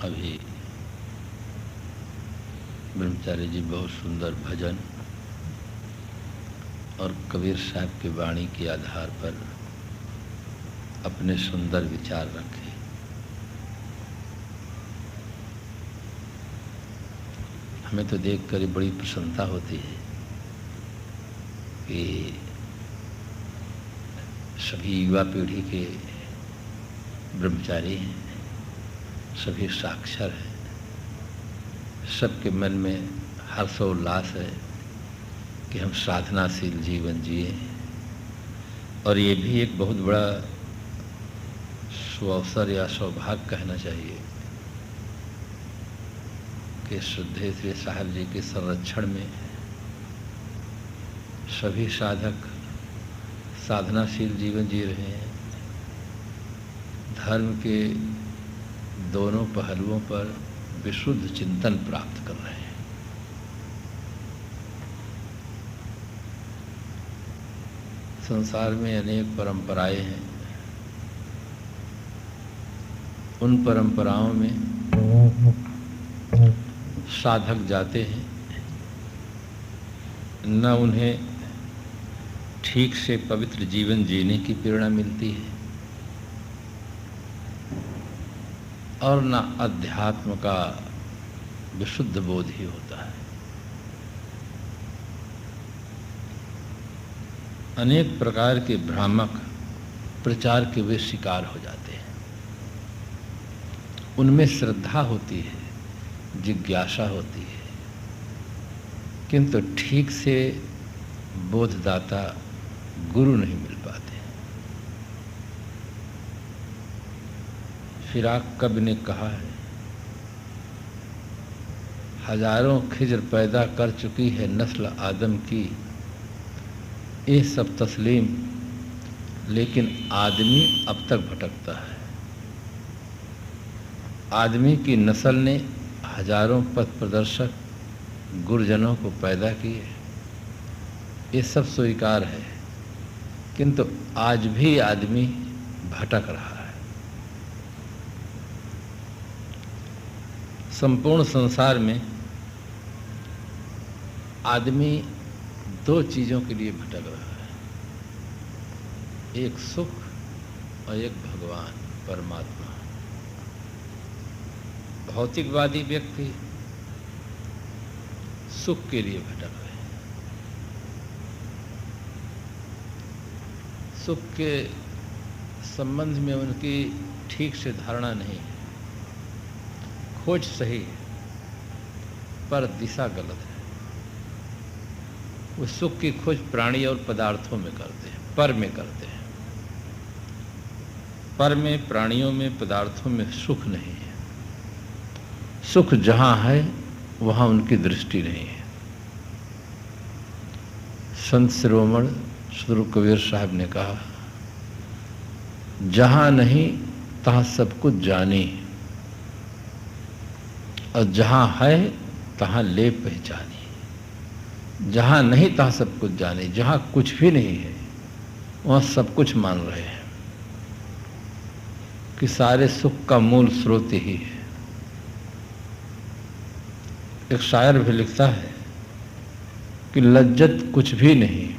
अभी ब्रह्मचारी जी बहुत सुंदर भजन और कबीर साहब की वाणी के आधार पर अपने सुंदर विचार रखे। हमें तो देखकर बड़ी प्रसन्नता होती है कि सभी युवा पीढ़ी के ब्रह्मचारी हैं, सभी साक्षर हैं, सबके मन में हर्षोल्लास है कि हम साधनाशील जीवन जिए। और ये भी एक बहुत बड़ा सुअवसर या सौभाग्य कहना चाहिए कि शुद्धेश्वरी साहब जी के संरक्षण में सभी साधक साधनाशील जीवन जी रहे हैं, धर्म के दोनों पहलुओं पर विशुद्ध चिंतन प्राप्त कर रहे हैं। संसार में अनेक परंपराएं हैं, उन परंपराओं में साधक जाते हैं, न उन्हें ठीक से पवित्र जीवन जीने की प्रेरणा मिलती है और न अध्यात्म का विशुद्ध बोध ही होता है। अनेक प्रकार के भ्रामक प्रचार के वे शिकार हो जाते हैं। उनमें श्रद्धा होती है, जिज्ञासा होती है, किंतु ठीक से बोधदाता गुरु नहीं मिल पाते। फिराक कवि ने कहा है, हजारों खिज्र पैदा कर चुकी है नस्ल आदम की, ये सब तस्लीम, लेकिन आदमी अब तक भटकता है। आदमी की नस्ल ने हजारों पथ प्रदर्शक गुरुजनों को पैदा किए, ये सब स्वीकार है, किंतु आज भी आदमी भटक रहा है। संपूर्ण संसार में आदमी दो चीज़ों के लिए भटक रहा है, एक सुख और एक भगवान परमात्मा। भौतिकवादी व्यक्ति सुख के लिए भटक रहे हैं, सुख के संबंध में उनकी ठीक से धारणा नहीं है। खोज सही है पर दिशा गलत है। वो सुख की खोज प्राणी और पदार्थों में करते हैं, पर में करते हैं। पर में, प्राणियों में, पदार्थों में सुख नहीं है। सुख जहाँ है वहाँ उनकी दृष्टि नहीं है। संत शिरोमण श्री कबीर साहब ने कहा, जहाँ नहीं तहाँ सब कुछ जानी, और जहाँ है तहाँ ले पहचानी। जहाँ नहीं तहाँ सब कुछ जाने, जहाँ कुछ भी नहीं है वहाँ सब कुछ मान रहे हैं कि सारे सुख का मूल स्रोत ही है। एक शायर भी लिखता है कि लज्जत कुछ भी नहीं,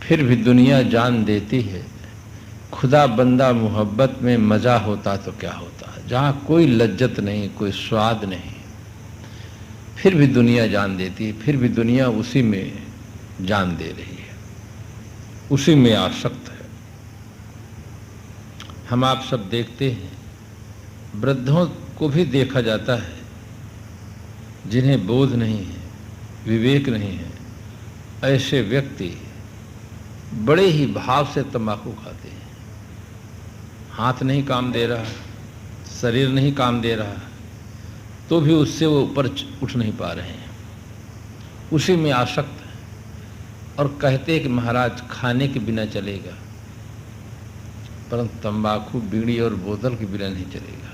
फिर भी दुनिया जान देती है, खुदा बंदा मोहब्बत में मजा होता तो क्या होता। जहाँ कोई लज्जत नहीं, कोई स्वाद नहीं, फिर भी दुनिया जान देती है, फिर भी दुनिया उसी में जान दे रही है, उसी में आसक्त है। हम आप सब देखते हैं, वृद्धों को भी देखा जाता है जिन्हें बोध नहीं है, विवेक नहीं है। ऐसे व्यक्ति बड़े ही भाव से तंबाकू खाते हैं। हाथ नहीं काम दे रहा, शरीर नहीं काम दे रहा, तो भी उससे वो ऊपर उठ नहीं पा रहे हैं, उसी में आसक्त है। और कहते हैं कि महाराज खाने के बिना चलेगा, परंतु तंबाकू, बीड़ी और बोतल के बिना नहीं चलेगा।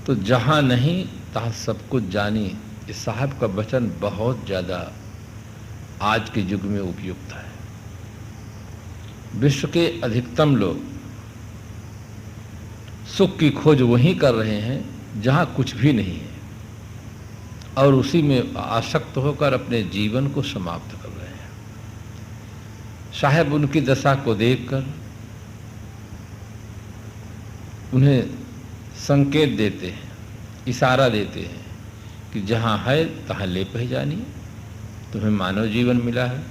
तो जहाँ नहीं तहाँ सब कुछ जानी, इस साहब का वचन बहुत ज़्यादा आज के युग में उपयुक्त है। विश्व के अधिकतम लोग सुख की खोज वहीं कर रहे हैं जहाँ कुछ भी नहीं है, और उसी में आसक्त होकर अपने जीवन को समाप्त कर रहे हैं। साहब उनकी दशा को देखकर उन्हें संकेत देते हैं, इशारा देते हैं कि जहाँ है तहाँ ले पहचानिए, तुम्हें मानव जीवन मिला है,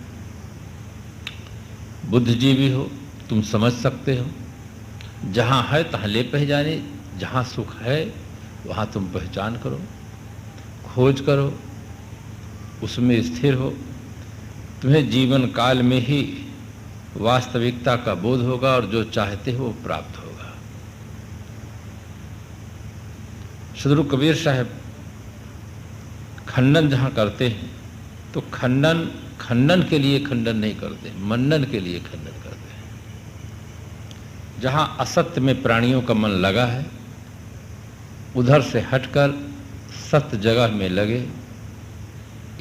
बुद्धिजीवी हो, तुम समझ सकते हो, जहाँ है तहाँ ले पहचानिए, जहाँ सुख है वहाँ तुम पहचान करो, खोज करो, उसमें स्थिर हो, तुम्हें जीवन काल में ही वास्तविकता का बोध होगा और जो चाहते हो वो प्राप्त होगा। सदगुरु कबीर साहब खंडन जहाँ करते हैं तो खंडन के लिए खंडन नहीं करते, मनन के लिए खंडन करते हैं। जहाँ असत्य में प्राणियों का मन लगा है उधर से हटकर सत्य जगह में लगे,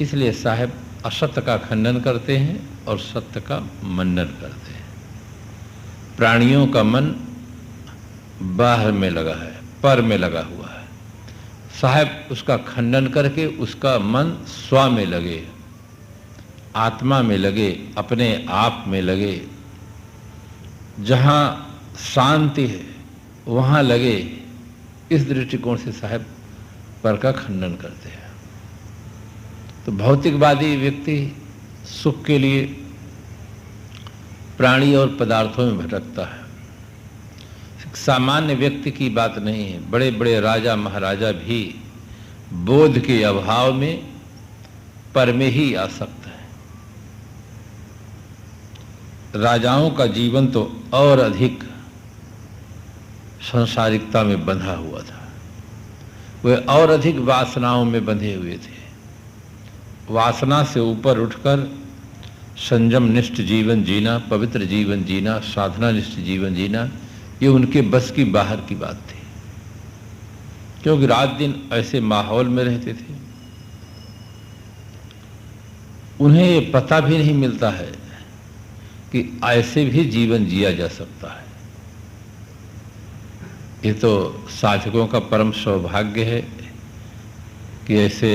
इसलिए साहब असत्य का खंडन करते हैं और सत्य का मनन करते हैं। प्राणियों का मन बाहर में लगा है, पर में लगा हुआ है, साहब उसका खंडन करके उसका मन स्व में लगे, आत्मा में लगे, अपने आप में लगे, जहाँ शांति है वहाँ लगे। इस दृष्टिकोण से साहब पर का खंडन करते हैं। तो भौतिकवादी व्यक्ति सुख के लिए प्राणी और पदार्थों में भटकता है। सामान्य व्यक्ति की बात नहीं है, बड़े बड़े राजा महाराजा भी बोध के अभाव में पर में ही आसक्त है। राजाओं का जीवन तो और अधिक सांसारिकता में बंधा हुआ था, वे और अधिक वासनाओं में बंधे हुए थे। वासना से ऊपर उठकर संयम निष्ठ जीवन जीना, पवित्र जीवन जीना, साधना निष्ठ जीवन जीना, ये उनके बस की बाहर की बात थी, क्योंकि रात दिन ऐसे माहौल में रहते थे। उन्हें ये पता भी नहीं मिलता है कि ऐसे भी जीवन जिया जा सकता है। ये तो साधकों का परम सौभाग्य है कि ऐसे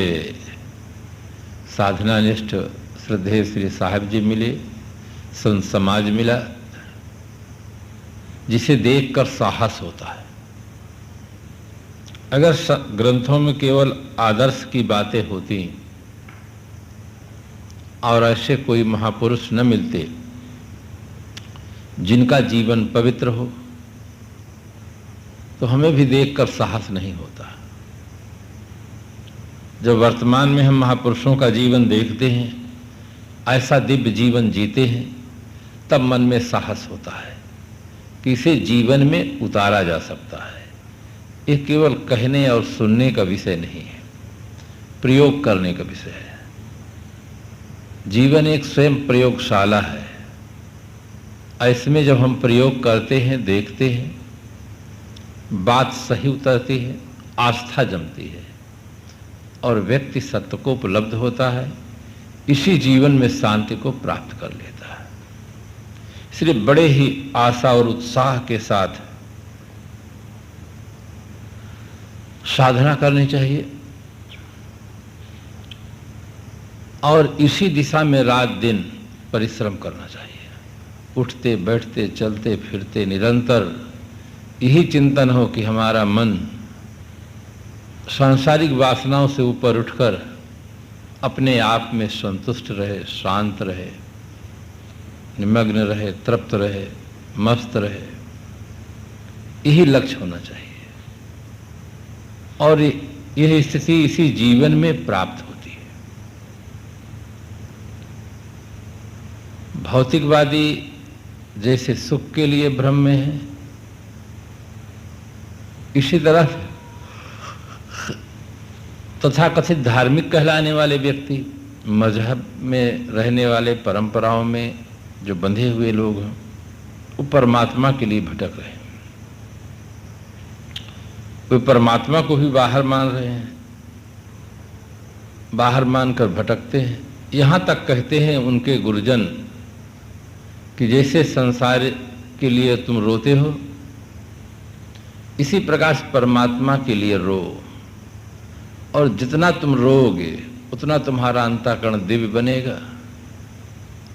साधनानिष्ठ श्रद्धेय श्री साहब जी मिले, संत समाज मिला, जिसे देखकर साहस होता है। अगर ग्रंथों में केवल आदर्श की बातें होती और ऐसे कोई महापुरुष न मिलते जिनका जीवन पवित्र हो, तो हमें भी देखकर साहस नहीं होता। जब वर्तमान में हम महापुरुषों का जीवन देखते हैं, ऐसा दिव्य जीवन जीते हैं, तब मन में साहस होता है कि इसे जीवन में उतारा जा सकता है। ये केवल कहने और सुनने का विषय नहीं है, प्रयोग करने का विषय है। जीवन एक स्वयं प्रयोगशाला है। इसमें जब हम प्रयोग करते हैं, देखते हैं, बात सही उतरती है, आस्था जमती है और व्यक्ति सत्य को उपलब्ध होता है, इसी जीवन में शांति को प्राप्त कर लेता है। इसलिए बड़े ही आशा और उत्साह के साथ साधना करनी चाहिए और इसी दिशा में रात दिन परिश्रम करना चाहिए। उठते बैठते चलते फिरते निरंतर यही चिंतन हो कि हमारा मन सांसारिक वासनाओं से ऊपर उठकर अपने आप में संतुष्ट रहे, शांत रहे, निमग्न रहे, तृप्त रहे, मस्त रहे। यही लक्ष्य होना चाहिए और यह स्थिति इसी जीवन में प्राप्त होती है। भौतिकवादी जैसे सुख के लिए भ्रम में है, इसी तरह तथाकथित धार्मिक कहलाने वाले व्यक्ति, मजहब में रहने वाले, परंपराओं में जो बंधे हुए लोग हैं, वो परमात्मा के लिए भटक रहे हैं। वे परमात्मा को भी बाहर मान रहे हैं, बाहर मानकर भटकते हैं। यहाँ तक कहते हैं उनके गुरुजन कि जैसे संसार के लिए तुम रोते हो, इसी प्रकार से परमात्मा के लिए रो, और जितना तुम रोओगे उतना तुम्हारा अंतःकरण दिव्य बनेगा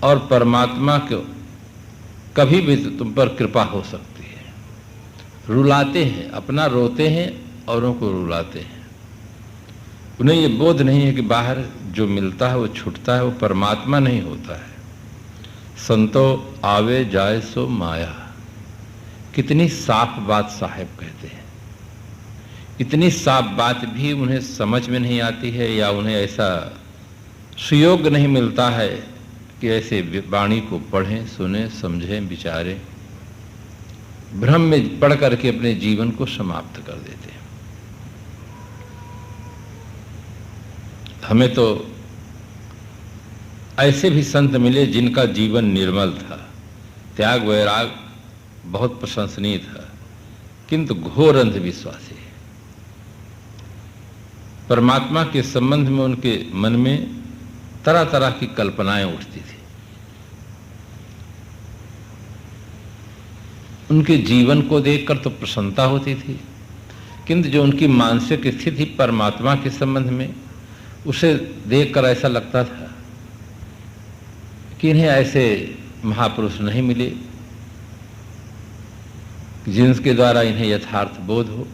और परमात्मा को कभी भी तुम पर कृपा हो सकती है। रुलाते हैं, अपना रोते हैं, औरों को रुलाते हैं। उन्हें ये बोध नहीं है कि बाहर जो मिलता है वो छूटता है, वो परमात्मा नहीं होता है। संतो आवे जाए सो माया, कितनी साफ बात साहेब कहते हैं। इतनी साफ बात भी उन्हें समझ में नहीं आती है, या उन्हें ऐसा सुयोग नहीं मिलता है कि ऐसे वाणी को पढ़ें, सुने, समझें, विचारें। भ्रम में पढ़ करके अपने जीवन को समाप्त कर देते हैं। हमें तो ऐसे भी संत मिले जिनका जीवन निर्मल था, त्याग वैराग बहुत प्रशंसनीय था, किंतु घोर अंधविश्वासी। परमात्मा के संबंध में उनके मन में तरह तरह की कल्पनाएं उठती थी। उनके जीवन को देखकर तो प्रसन्नता होती थी, किंतु जो उनकी मानसिक स्थिति परमात्मा के संबंध में, उसे देखकर ऐसा लगता था कि इन्हें ऐसे महापुरुष नहीं मिले जिनके द्वारा इन्हें यथार्थ बोध हो।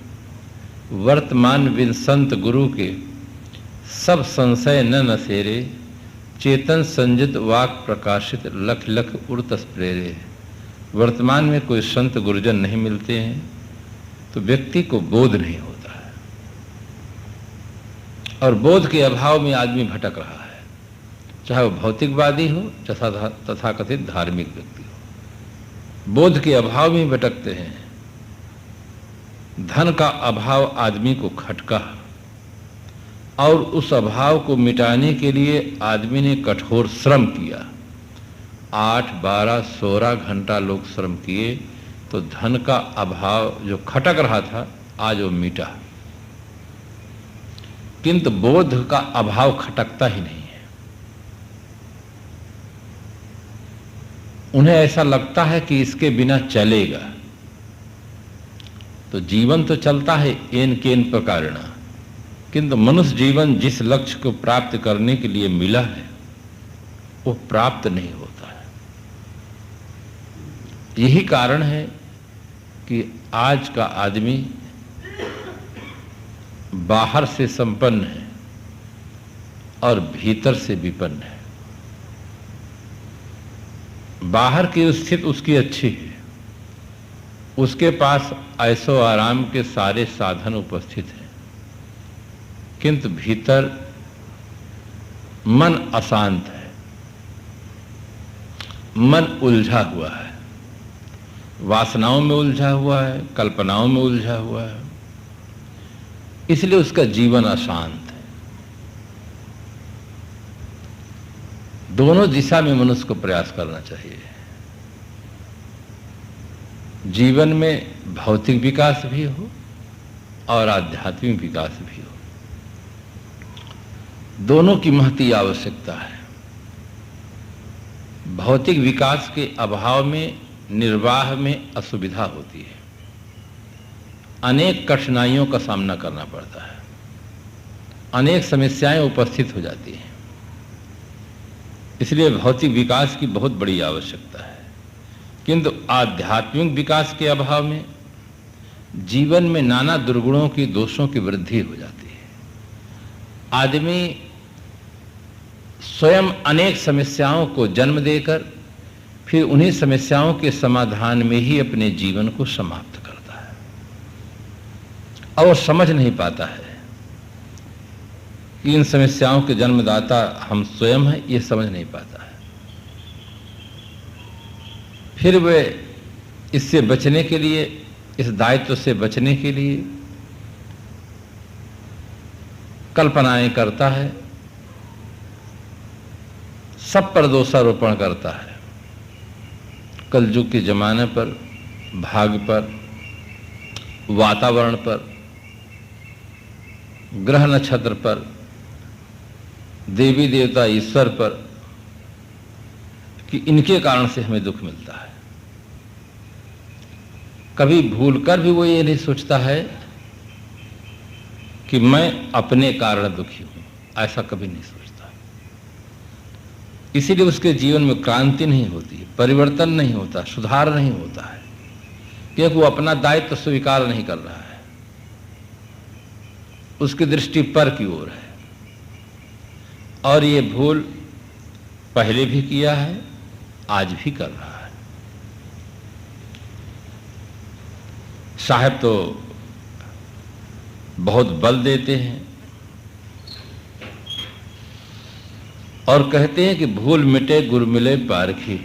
वर्तमान बिन संत गुरु के सब संशय न नसेरे, चेतन संजित वाक प्रकाशित लख लख उड़तस प्रेरे। वर्तमान में कोई संत गुरुजन नहीं मिलते हैं तो व्यक्ति को बोध नहीं होता है, और बोध के अभाव में आदमी भटक रहा है, चाहे वो भौतिकवादी हो तथाकथित धार्मिक व्यक्ति हो। बोध के अभाव में भटकते हैं। धन का अभाव आदमी को खटका, और उस अभाव को मिटाने के लिए आदमी ने कठोर श्रम किया। 8, 12, 16 घंटा लोग श्रम किए तो धन का अभाव जो खटक रहा था आज वो मिटा, किंतु बोध का अभाव खटकता ही नहीं है। उन्हें ऐसा लगता है कि इसके बिना चलेगा, तो जीवन तो चलता है एन केन प्रकारेण, किंतु मनुष्य जीवन जिस लक्ष्य को प्राप्त करने के लिए मिला है वो प्राप्त नहीं होता है। यही कारण है कि आज का आदमी बाहर से संपन्न है और भीतर से विपन्न है। बाहर की स्थिति उसकी अच्छी है, उसके पास ऐशो आराम के सारे साधन उपस्थित हैं, किंतु भीतर मन अशांत है, मन उलझा हुआ है, वासनाओं में उलझा हुआ है, कल्पनाओं में उलझा हुआ है, इसलिए उसका जीवन अशांत है। दोनों दिशा में मनुष्य को प्रयास करना चाहिए। जीवन में भौतिक विकास भी हो और आध्यात्मिक विकास भी हो, दोनों की महती आवश्यकता है। भौतिक विकास के अभाव में निर्वाह में असुविधा होती है, अनेक कठिनाइयों का सामना करना पड़ता है, अनेक समस्याएं उपस्थित हो जाती हैं। इसलिए भौतिक विकास की बहुत बड़ी आवश्यकता है, किंतु आध्यात्मिक विकास के अभाव में जीवन में नाना दुर्गुणों की, दोषों की वृद्धि हो जाती है। आदमी स्वयं अनेक समस्याओं को जन्म देकर फिर उन्हीं समस्याओं के समाधान में ही अपने जीवन को समाप्त करता है, और वो समझ नहीं पाता है कि इन समस्याओं के जन्मदाता हम स्वयं हैं, ये समझ नहीं पाता है। फिर वे इससे बचने के लिए, इस दायित्व से बचने के लिए कल्पनाएं करता है, सब पर दोषारोपण करता है। कलयुग के जमाने पर, भाग्य पर, वातावरण पर, ग्रह नक्षत्र पर, देवी देवता ईश्वर पर, कि इनके कारण से हमें दुख मिलता है। कभी भूलकर भी वो ये नहीं सोचता है कि मैं अपने कारण दुखी हूं, ऐसा कभी नहीं सोचता। इसीलिए उसके जीवन में क्रांति नहीं होती, परिवर्तन नहीं होता, सुधार नहीं होता है, क्योंकि वो अपना दायित्व स्वीकार नहीं कर रहा है, उसकी दृष्टि पर की ओर है। और ये भूल पहले भी किया है, आज भी कर रहा है। साहब तो बहुत बल देते हैं और कहते हैं कि भूल मिटे गुर मिले पारखी,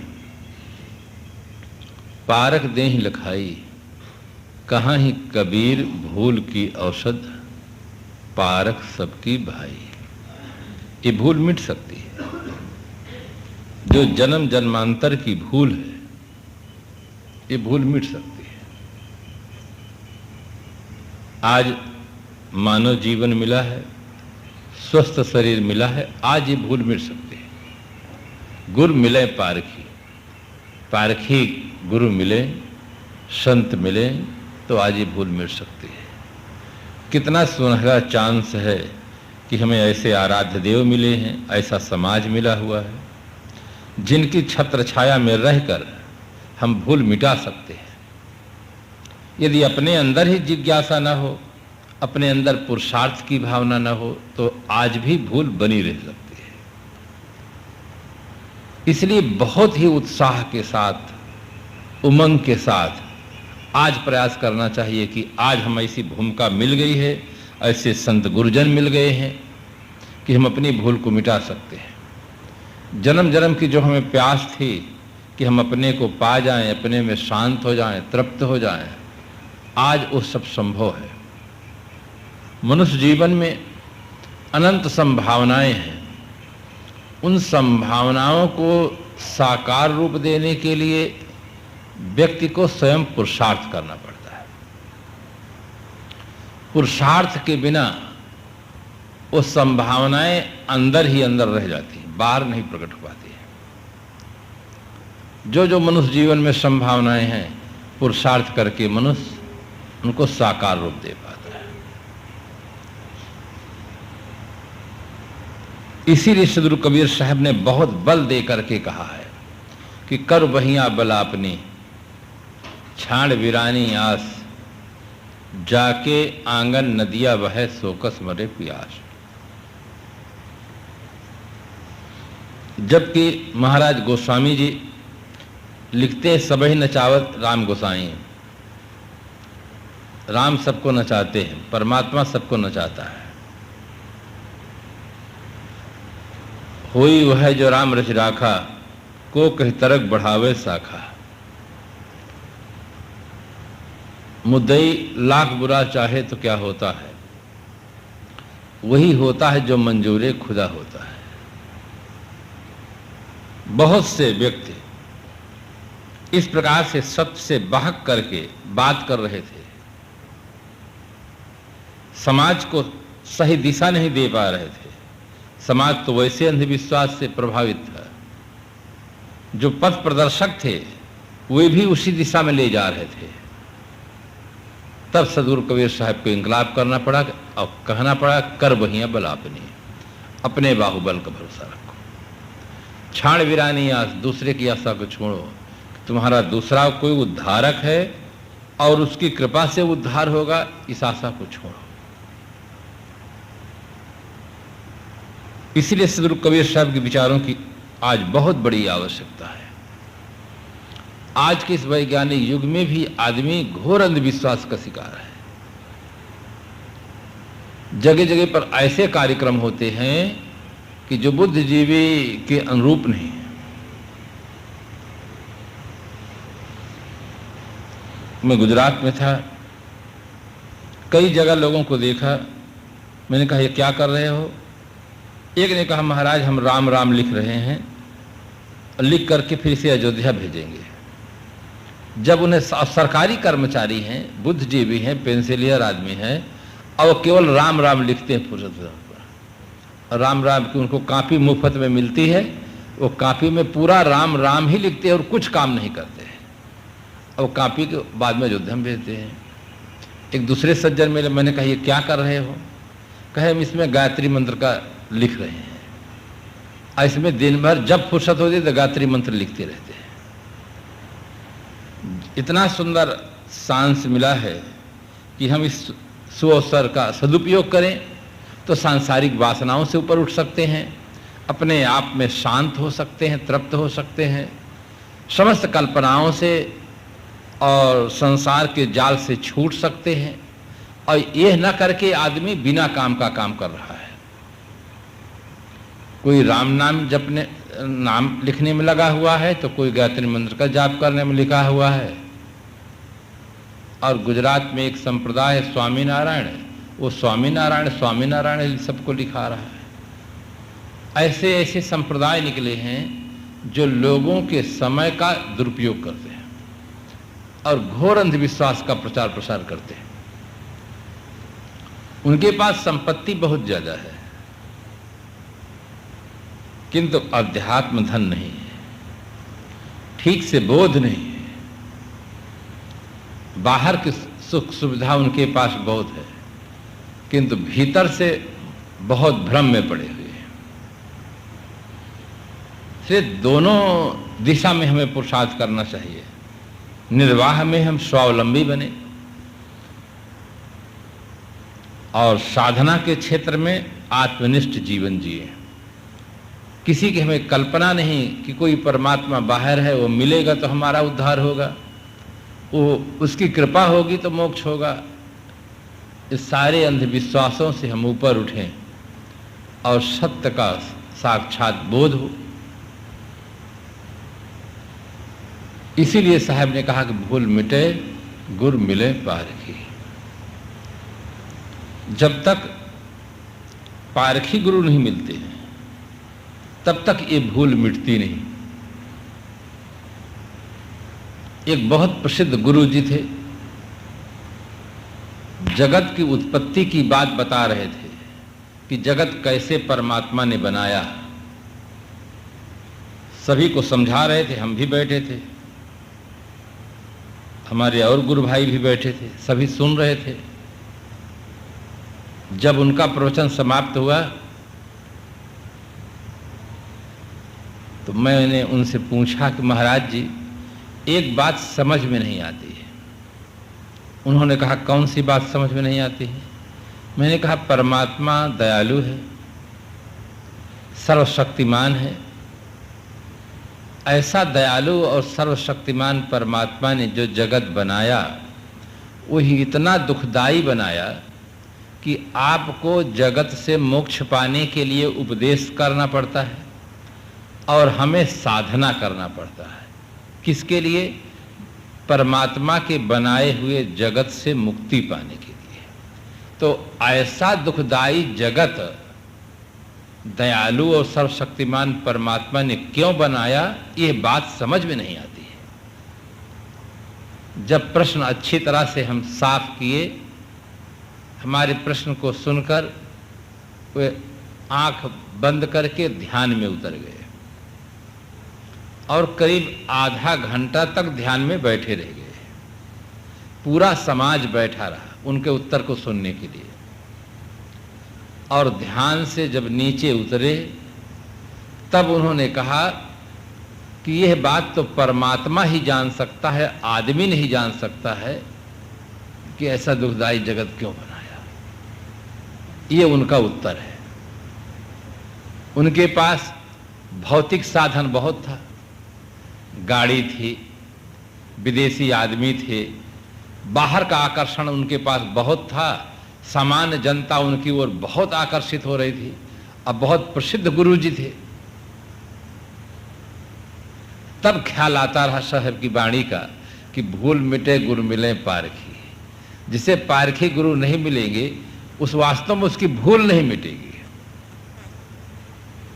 पारख देहि लखाई, कहाँ ही कबीर भूल की औषध, पारख सबकी भाई। ये भूल मिट सकती है, जो जन्म जन्मांतर की भूल है, ये भूल मिट सकती है। आज मानव जीवन मिला है, स्वस्थ शरीर मिला है, आज ये भूल मिट सकती है। गुरु मिले पारखी, पारखी गुरु मिले, संत मिले तो आज ये भूल मिट सकती है। कितना सुनहरा चांस है कि हमें ऐसे आराध्य देव मिले हैं, ऐसा समाज मिला हुआ है, जिनकी छत्र छाया में रहकर हम भूल मिटा सकते हैं। यदि अपने अंदर ही जिज्ञासा न हो, अपने अंदर पुरुषार्थ की भावना न हो, तो आज भी भूल बनी रह सकती है। इसलिए बहुत ही उत्साह के साथ, उमंग के साथ आज प्रयास करना चाहिए कि आज हम ऐसी भूमिका मिल गई है, ऐसे संत गुरुजन मिल गए हैं कि हम अपनी भूल को मिटा सकते हैं। जन्म जन्म की जो हमें प्यास थी कि हम अपने को पा जाएं, अपने में शांत हो जाएं, तृप्त हो जाएं, आज वो सब संभव है। मनुष्य जीवन में अनंत संभावनाएं हैं। उन संभावनाओं को साकार रूप देने के लिए व्यक्ति को स्वयं पुरुषार्थ करना पड़ता है। पुरुषार्थ के बिना वो संभावनाएं अंदर ही अंदर रह जाती हैं, बाहर नहीं प्रकट हो पाती है। जो जो मनुष्य जीवन में संभावनाएं हैं, पुरुषार्थ करके मनुष्य उनको साकार रूप दे पाता है। इसीलिए सदगुरु कबीर साहब ने बहुत बल दे करके कहा है कि कर बहिया बला अपनी, छाड़ वीरानी आस, जाके आंगन नदिया वह सोकस मरे प्यास। जबकि महाराज गोस्वामी जी लिखते सबही नचावत राम गोसाई, राम सबको नचाते हैं, परमात्मा सबको नचाता है। होई वह जो राम रच राखा, को कह तरक बढ़ावे शाखा। मुद्दई लाख बुरा चाहे तो क्या होता है, वही होता है जो मंजूरे खुदा होता है। बहुत से व्यक्ति इस प्रकार से सत्य से बहक करके बात कर रहे थे, समाज को सही दिशा नहीं दे पा रहे थे। समाज तो वैसे अंधविश्वास से प्रभावित था, जो पथ प्रदर्शक थे वे भी उसी दिशा में ले जा रहे थे। तब सदगुरु कबीर साहब को इंकलाब करना पड़ा और कहना पड़ा, कर बहिया बल अपनी, अपने बाहुबल का भरोसा रखो। छाड़ वीरानी आस, दूसरे की आशा को छोड़ो। तुम्हारा दूसरा कोई उद्धारक है और उसकी कृपा से उद्धार होगा, इस आशा को छोड़ो। इसलिए सदगुरु कबीर साहब के विचारों की आज बहुत बड़ी आवश्यकता है। आज के इस वैज्ञानिक युग में भी आदमी घोर अंधविश्वास का शिकार है। जगह जगह पर ऐसे कार्यक्रम होते हैं कि जो बुद्धिजीवी के अनुरूप नहीं है। मैं गुजरात में था, कई जगह लोगों को देखा, मैंने कहा ये क्या कर रहे हो? एक ने कहा महाराज हम राम राम लिख रहे हैं, लिख करके फिर से अयोध्या भेजेंगे। जब उन्हें सरकारी कर्मचारी हैं, बुद्धिजीवी हैं, पेंसिलियर आदमी हैं, और वो केवल राम राम लिखते हैं फुर्सत पर। राम राम की उनको कापी मुफ्त में मिलती है, वो कापी में पूरा राम राम ही लिखते हैं और कुछ काम नहीं करते हैं। और कॉपी के बाद में अयोध्या में भेजते हैं। एक दूसरे सज्जन मिले, मैंने कहा ये क्या कर रहे हो? कहे हम इसमें गायत्री मंत्र का लिख रहे हैं, और इसमें दिन भर जब फुर्सत होती तो गायत्री मंत्र लिखते रहते हैं। इतना सुंदर सांस मिला है कि हम इस सुअवसर का सदुपयोग करें तो सांसारिक वासनाओं से ऊपर उठ सकते हैं, अपने आप में शांत हो सकते हैं, तृप्त हो सकते हैं, समस्त कल्पनाओं से और संसार के जाल से छूट सकते हैं। और यह न करके आदमी बिना काम का काम कर रहा है। कोई राम नाम जपने नाम लिखने में लगा हुआ है तो कोई गायत्री मंत्र का जाप करने में लिखा हुआ है। और गुजरात में एक संप्रदाय है स्वामीनारायण, वो स्वामीनारायण सबको लिखा रहा है। ऐसे ऐसे संप्रदाय निकले हैं जो लोगों के समय का दुरुपयोग करते हैं और घोर अंधविश्वास का प्रचार प्रसार करते हैं। उनके पास संपत्ति बहुत ज्यादा है किंतु अध्यात्म धन नहीं है, ठीक से बोध नहीं है। बाहर की सुख सुविधा उनके पास बहुत है किंतु भीतर से बहुत भ्रम में पड़े हुए हैं। इसलिए दोनों दिशा में हमें पुरुषार्थ करना चाहिए। निर्वाह में हम स्वावलंबी बने और साधना के क्षेत्र में आत्मनिष्ठ जीवन जिए। किसी की हमें कल्पना नहीं कि कोई परमात्मा बाहर है, वो मिलेगा तो हमारा उद्धार होगा, वो उसकी कृपा होगी तो मोक्ष होगा। इस सारे अंधविश्वासों से हम ऊपर उठें और सत्य का साक्षात बोध हो। इसीलिए साहब ने कहा कि भूल मिटे गुर मिले पारखी। जब तक पारखी गुरु नहीं मिलते हैं तब तक ये भूल मिटती नहीं। एक बहुत प्रसिद्ध गुरु जी थे, जगत की उत्पत्ति की बात बता रहे थे कि जगत कैसे परमात्मा ने बनाया। सभी को समझा रहे थे, हम भी बैठे थे, हमारे और गुरु भाई भी बैठे थे, सभी सुन रहे थे। जब उनका प्रवचन समाप्त हुआ तो मैंने उनसे पूछा कि महाराज जी एक बात समझ में नहीं आती है। उन्होंने कहा कौन सी बात समझ में नहीं आती है? मैंने कहा परमात्मा दयालु है, सर्वशक्तिमान है। ऐसा दयालु और सर्वशक्तिमान परमात्मा ने जो जगत बनाया वो ही इतना दुखदाई बनाया कि आपको जगत से मोक्ष पाने के लिए उपदेश करना पड़ता है और हमें साधना करना पड़ता है। किसके लिए? परमात्मा के बनाए हुए जगत से मुक्ति पाने के लिए। तो ऐसा दुखदाई जगत दयालु और सर्वशक्तिमान परमात्मा ने क्यों बनाया, ये बात समझ में नहीं आती है। जब प्रश्न अच्छी तरह से हम साफ किए, हमारे प्रश्न को सुनकर वे आंख बंद करके ध्यान में उतर गए और करीब आधा घंटा तक ध्यान में बैठे रह गए। पूरा समाज बैठा रहा उनके उत्तर को सुनने के लिए। और ध्यान से जब नीचे उतरे तब उन्होंने कहा कि यह बात तो परमात्मा ही जान सकता है, आदमी नहीं जान सकता है कि ऐसा दुखदाई जगत क्यों बनाया। ये उनका उत्तर है। उनके पास भौतिक साधन बहुत था, गाड़ी थी, विदेशी आदमी थे, बाहर का आकर्षण उनके पास बहुत था, सामान्य जनता उनकी ओर बहुत आकर्षित हो रही थी। अब बहुत प्रसिद्ध गुरु जी थे। तब ख्याल आता रहा साहब की वाणी का कि भूल मिटे गुरु मिले पारखी। जिसे पारखी गुरु नहीं मिलेंगे उस वास्तव में उसकी भूल नहीं मिटेगी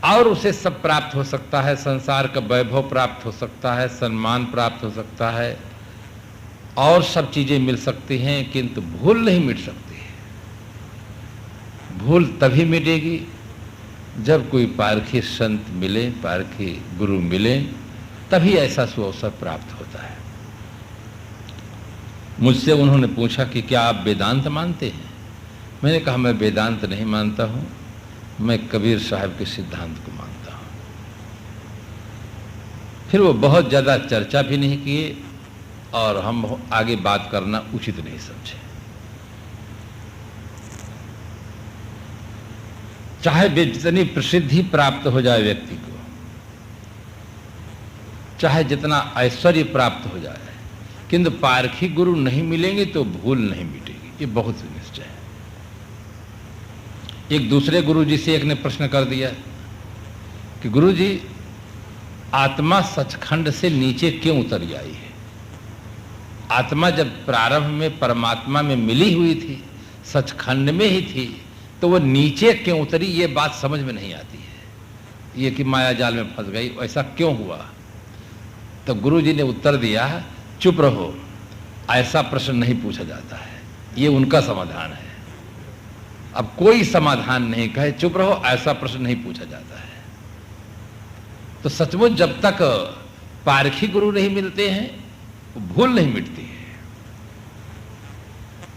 और उसे सब प्राप्त हो सकता है। संसार का वैभव प्राप्त हो सकता है, सम्मान प्राप्त हो सकता है और सब चीजें मिल सकती हैं, किंतु भूल नहीं मिट सकती। भूल तभी मिटेगी जब कोई पारखी संत मिले, पारखी गुरु मिले, तभी ऐसा सुअवसर प्राप्त होता है। मुझसे उन्होंने पूछा कि क्या आप वेदांत मानते हैं? मैंने कहा मैं वेदांत नहीं मानता हूँ, मैं कबीर साहब के सिद्धांत को मानता हूँ। फिर वो बहुत ज़्यादा चर्चा भी नहीं किए और हम आगे बात करना उचित नहीं समझे। चाहे जितनी प्रसिद्धि प्राप्त हो जाए व्यक्ति को, चाहे जितना ऐश्वर्य प्राप्त हो जाए, किंतु पारखी गुरु नहीं मिलेंगे तो भूल नहीं मिटेगी, ये बहुत निश्चय है। एक दूसरे गुरु जी से एक ने प्रश्न कर दिया कि गुरु जी, आत्मा सचखंड से नीचे क्यों उतर आई है? आत्मा जब प्रारंभ में परमात्मा में मिली हुई थी, सचखंड में ही थी, तो वो नीचे क्यों उतरी? ये बात समझ में नहीं आती है, ये कि माया जाल में फंस गई, ऐसा क्यों हुआ? तो गुरु जी ने उत्तर दिया, चुप रहो, ऐसा प्रश्न नहीं पूछा जाता है, ये उनका समाधान है। अब कोई समाधान नहीं कहे, चुप रहो, ऐसा प्रश्न नहीं पूछा जाता है। तो सचमुच जब तक पारखी गुरु नहीं मिलते हैं, भूल नहीं मिटती है।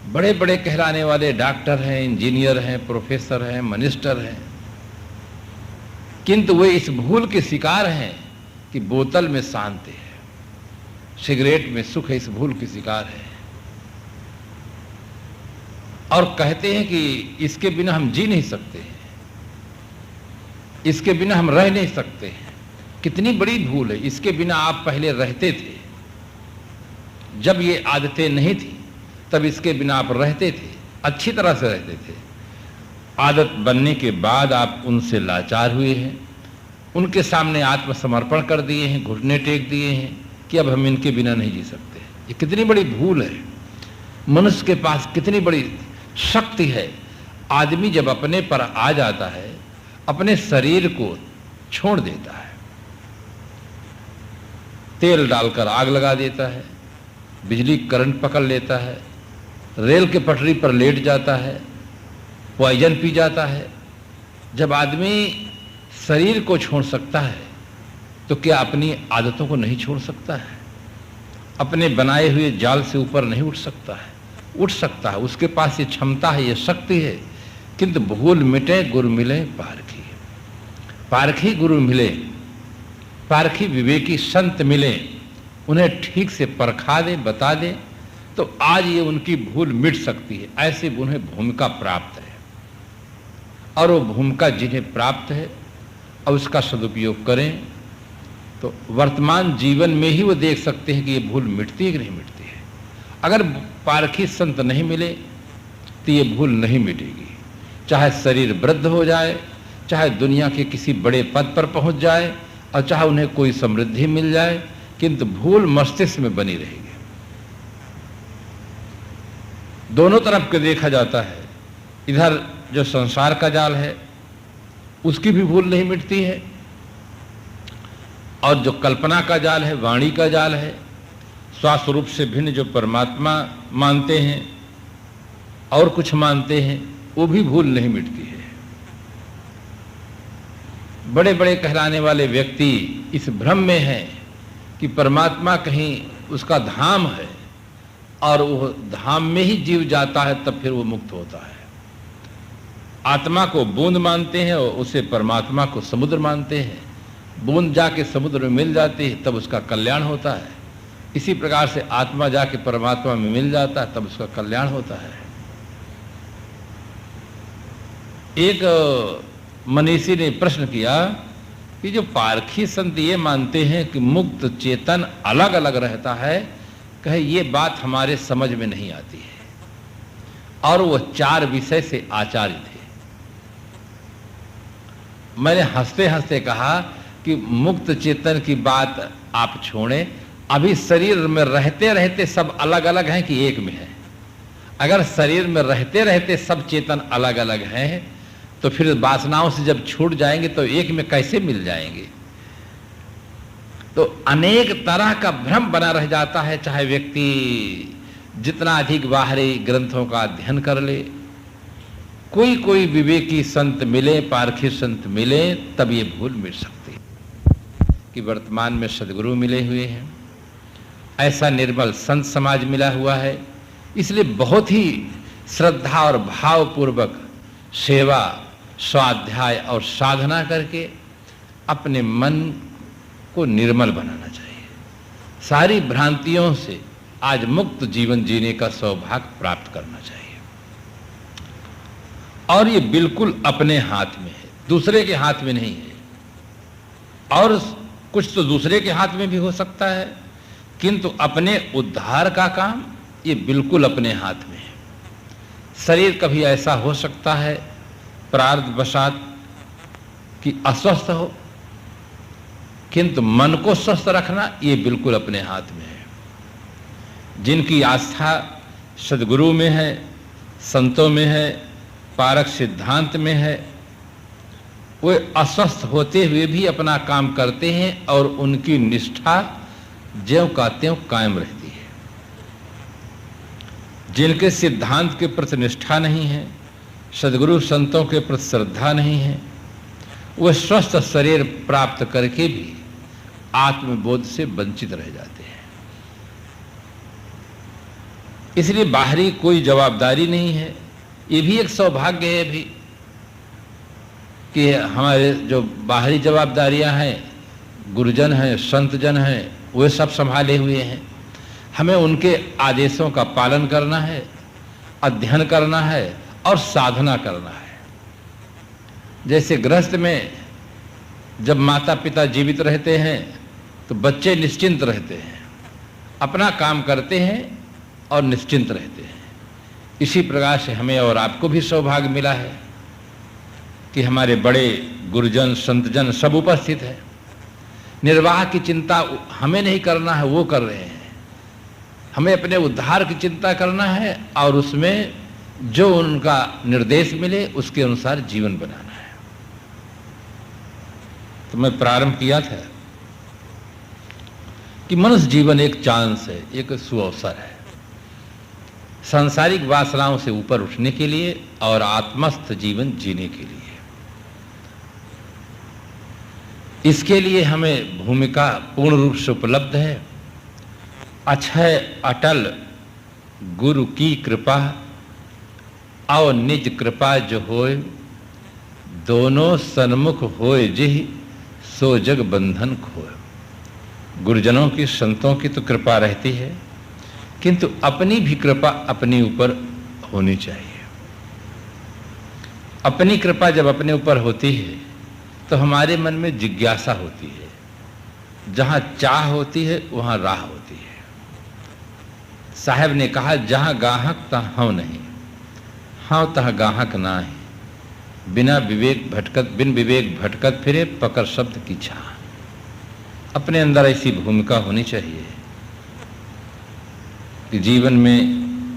बड़े बड़े कहलाने वाले डॉक्टर हैं, इंजीनियर हैं, प्रोफेसर हैं, मिनिस्टर हैं, किंतु वे इस भूल के शिकार हैं कि बोतल में शांति है, सिगरेट में सुख है, इस भूल के शिकार है। और कहते हैं कि इसके बिना हम जी नहीं सकते, इसके बिना हम रह नहीं सकते। कितनी बड़ी भूल है। इसके बिना आप पहले रहते थे, जब ये आदतें नहीं थी तब इसके बिना आप रहते थे, अच्छी तरह से रहते थे। आदत बनने के बाद आप उनसे लाचार हुए हैं, उनके सामने आत्मसमर्पण कर दिए हैं, घुटने टेक दिए हैं कि अब हम इनके बिना नहीं जी सकते। ये कितनी बड़ी भूल है। मनुष्य के पास कितनी बड़ी शक्ति है। आदमी जब अपने पर आ जाता है, अपने शरीर को छोड़ देता है, तेल डालकर आग लगा देता है, बिजली करंट पकड़ लेता है, रेल के पटरी पर लेट जाता है, पॉइजन पी जाता है। जब आदमी शरीर को छोड़ सकता है तो क्या अपनी आदतों को नहीं छोड़ सकता है? अपने बनाए हुए जाल से ऊपर नहीं उठ सकता है? उठ सकता है, उसके पास ये क्षमता है, ये शक्ति है। किंतु भूल मिटे गुरु मिले पारखी, पारखी गुरु मिले, पारखी विवेकी संत मिले, उन्हें ठीक से परखा दे, बता दे, तो आज ये उनकी भूल मिट सकती है। ऐसे उन्हें भूमिका प्राप्त है, और वो भूमिका जिन्हें प्राप्त है और उसका सदुपयोग करें तो वर्तमान जीवन में ही वो देख सकते हैं कि ये भूल मिटती है कि नहीं मिटती है। अगर पारखी संत नहीं मिले तो ये भूल नहीं मिटेगी। चाहे शरीर वृद्ध हो जाए, चाहे दुनिया के किसी बड़े पद पर पहुंच जाए, और चाहे उन्हें कोई समृद्धि मिल जाए, किंतु भूल मस्तिष्क में बनी रहेगी। दोनों तरफ के देखा जाता है। इधर जो संसार का जाल है उसकी भी भूल नहीं मिटती है, और जो कल्पना का जाल है, वाणी का जाल है, स्वस्वरूप से भिन्न जो परमात्मा मानते हैं और कुछ मानते हैं, वो भी भूल नहीं मिटती है। बड़े बड़े कहलाने वाले व्यक्ति इस भ्रम में हैं कि परमात्मा कहीं उसका धाम है और वो धाम में ही जीव जाता है, तब फिर वो मुक्त होता है। आत्मा को बूंद मानते हैं और उसे परमात्मा को समुद्र मानते हैं। बूंद जाके समुद्र में मिल जाती है तब उसका कल्याण होता है। इसी प्रकार से आत्मा जाके परमात्मा में मिल जाता है तब उसका कल्याण होता है। एक मनीषी ने प्रश्न किया कि जो पारखी संत ये मानते हैं कि मुक्त चेतन अलग अलग रहता है, कहे ये बात हमारे समझ में नहीं आती है, और वो 4 विषय से आचार्य थे। मैंने हंसते हंसते कहा कि मुक्त चेतन की बात आप छोड़ें, अभी शरीर में रहते रहते सब अलग अलग हैं कि एक में है? अगर शरीर में रहते रहते सब चेतन अलग अलग हैं तो फिर वासनाओं से जब छूट जाएंगे तो एक में कैसे मिल जाएंगे? तो अनेक तरह का भ्रम बना रह जाता है। चाहे व्यक्ति जितना अधिक बाहरी ग्रंथों का अध्ययन कर ले, कोई कोई विवेकी संत मिले, पारखी संत मिले, तब ये भूल मिट सकती है कि वर्तमान में सदगुरु मिले हुए हैं, ऐसा निर्मल संत समाज मिला हुआ है इसलिए बहुत ही श्रद्धा और भावपूर्वक सेवा, स्वाध्याय और साधना करके अपने मन को निर्मल बनाना चाहिए। सारी भ्रांतियों से आज मुक्त जीवन जीने का सौभाग्य प्राप्त करना चाहिए। और ये बिल्कुल अपने हाथ में है, दूसरे के हाथ में नहीं है। और कुछ तो दूसरे के हाथ में भी हो सकता है, किंतु अपने उद्धार का काम ये बिल्कुल अपने हाथ में है। शरीर कभी ऐसा हो सकता है प्रारब्धवशात कि अस्वस्थ हो, किंतु मन को स्वस्थ रखना ये बिल्कुल अपने हाथ में है। जिनकी आस्था सद्गुरु में है, संतों में है, पारक सिद्धांत में है, वे अस्वस्थ होते हुए भी अपना काम करते हैं और उनकी निष्ठा ज्यों का त्यों कायम रहती है। जिनके सिद्धांत के प्रति निष्ठा नहीं है, सद्गुरु संतों के प्रति श्रद्धा नहीं है, वे स्वस्थ शरीर प्राप्त करके भी आत्मबोध से वंचित रह जाते हैं। इसलिए बाहरी कोई जवाबदारी नहीं है। ये भी एक सौभाग्य है भी कि हमारे जो बाहरी जवाबदारियां हैं, गुरुजन हैं, संतजन हैं, वे सब संभाले हुए हैं। हमें उनके आदेशों का पालन करना है, अध्ययन करना है और साधना करना है। जैसे गृहस्थ में जब माता पिता जीवित रहते हैं तो बच्चे निश्चिंत रहते हैं, अपना काम करते हैं और निश्चिंत रहते हैं। इसी प्रकार से हमें और आपको भी सौभाग्य मिला है कि हमारे बड़े गुरुजन संतजन सब उपस्थित हैं। निर्वाह की चिंता हमें नहीं करना है, वो कर रहे हैं। हमें अपने उद्धार की चिंता करना है और उसमें जो उनका निर्देश मिले उसके अनुसार जीवन बनाना है। तो मैं प्रारंभ किया था कि मनुष्य जीवन एक चांस है, एक सुअवसर है सांसारिक वासनाओं से ऊपर उठने के लिए और आत्मस्थ जीवन जीने के लिए। इसके लिए हमें भूमिका पूर्ण रूप से उपलब्ध है। अक्षय अटल गुरु की कृपा और निज कृपा जो होए, दोनों सन्मुख होए जिहि सो जग बंधन खोए। गुरुजनों की, संतों की तो कृपा रहती है, किंतु अपनी भी कृपा अपने ऊपर होनी चाहिए। अपनी कृपा जब अपने ऊपर होती है तो हमारे मन में जिज्ञासा होती है। जहां चाह होती है वहां राह होती है। साहब ने कहा, जहां गाहक तहां हव नहीं, हाँ तह गाहक ना है, बिन विवेक भटकत फिरे, पकड़ शब्द की छाह। अपने अंदर ऐसी भूमिका होनी चाहिए कि जीवन में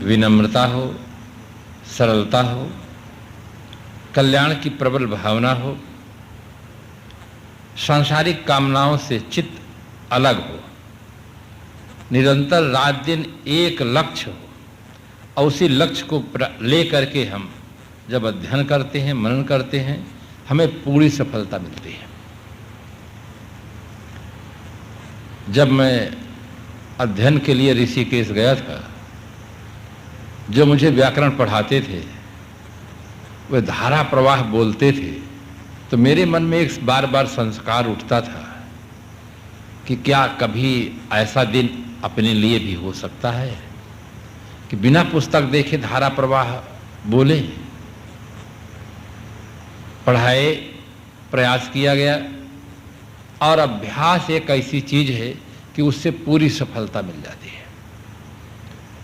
विनम्रता हो, सरलता हो, कल्याण की प्रबल भावना हो, सांसारिक कामनाओं से चित्त अलग हो, निरंतर रात दिन एक लक्ष्य हो और उसी लक्ष्य को ले करके हम जब अध्ययन करते हैं, मनन करते हैं, हमें पूरी सफलता मिलती है। जब मैं अध्ययन के लिए ऋषिकेश गया था, जो मुझे व्याकरण पढ़ाते थे वे धारा प्रवाह बोलते थे, तो मेरे मन में एक बार बार संस्कार उठता था कि क्या कभी ऐसा दिन अपने लिए भी हो सकता है कि बिना पुस्तक देखे धारा प्रवाह बोले। पढ़ाए, प्रयास किया गया और अभ्यास एक ऐसी चीज है कि उससे पूरी सफलता मिल जाती है।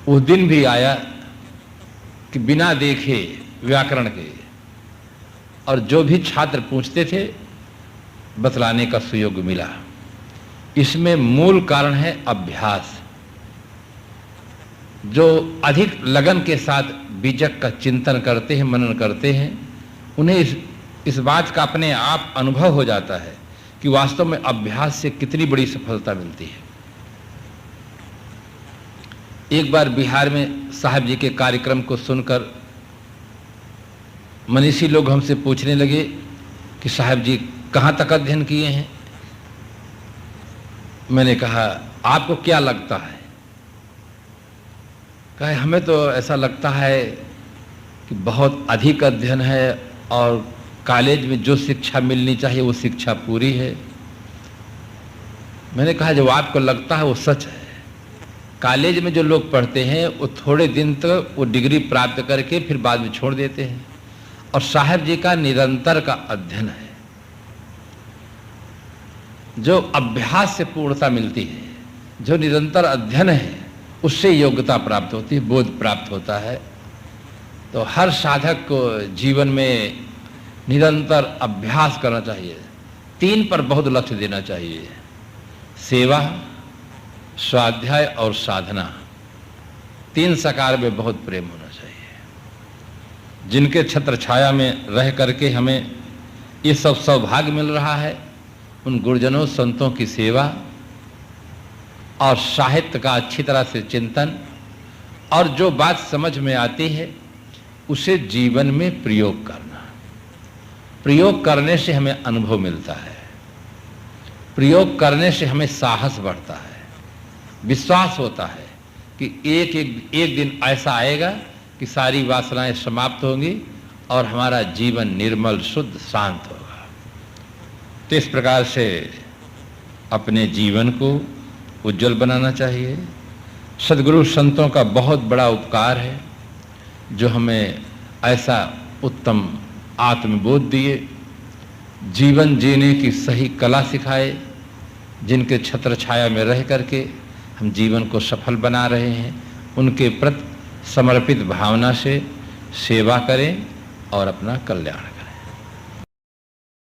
उस दिन भी आया कि बिना देखे व्याकरण के, और जो भी छात्र पूछते थे बतलाने का सुयोग मिला। इसमें मूल कारण है अभ्यास। जो अधिक लगन के साथ बीजक का चिंतन करते हैं, मनन करते हैं, उन्हें इस बात का अपने आप अनुभव हो जाता है कि वास्तव में अभ्यास से कितनी बड़ी सफलता मिलती है। एक बार बिहार में साहब जी के कार्यक्रम को सुनकर मनीषी लोग हमसे पूछने लगे कि साहब जी कहाँ तक अध्ययन किए हैं। मैंने कहा, आपको क्या लगता है कहे हमें तो ऐसा लगता है कि बहुत अधिक अध्ययन है और कॉलेज में जो शिक्षा मिलनी चाहिए वो शिक्षा पूरी है। मैंने कहा जो आपको लगता है वो सच है। कॉलेज में जो लोग पढ़ते हैं वो थोड़े दिन तक वो डिग्री प्राप्त करके फिर बाद में छोड़ देते हैं, और साहब जी का निरंतर का अध्ययन है। जो अभ्यास से पूर्णता मिलती है, जो निरंतर अध्ययन है, उससे योग्यता प्राप्त होती है, बोध प्राप्त होता है। तो हर साधक को जीवन में निरंतर अभ्यास करना चाहिए। 3 पर बहुत लक्ष्य देना चाहिए: सेवा, स्वाध्याय और साधना। 3 सकार में बहुत प्रेम होना चाहिए। जिनके छत्र छाया में रह करके हमें ये सब सौभाग्य मिल रहा है, उन गुरुजनों संतों की सेवा और साहित्य का अच्छी तरह से चिंतन, और जो बात समझ में आती है उसे जीवन में प्रयोग करना। प्रयोग करने से हमें अनुभव मिलता है, प्रयोग करने से हमें साहस बढ़ता है, विश्वास होता है कि एक दिन ऐसा आएगा कि सारी वासनाएं समाप्त होंगी और हमारा जीवन निर्मल शुद्ध शांत होगा। तो इस प्रकार से अपने जीवन को उज्जवल बनाना चाहिए। सद्गुरु संतों का बहुत बड़ा उपकार है जो हमें ऐसा उत्तम आत्मबोध दिए, जीवन जीने की सही कला सिखाए, जिनके छत्र छाया में रह करके हम जीवन को सफल बना रहे हैं। उनके प्रति समर्पित भावना से सेवा करें और अपना कल्याण करें।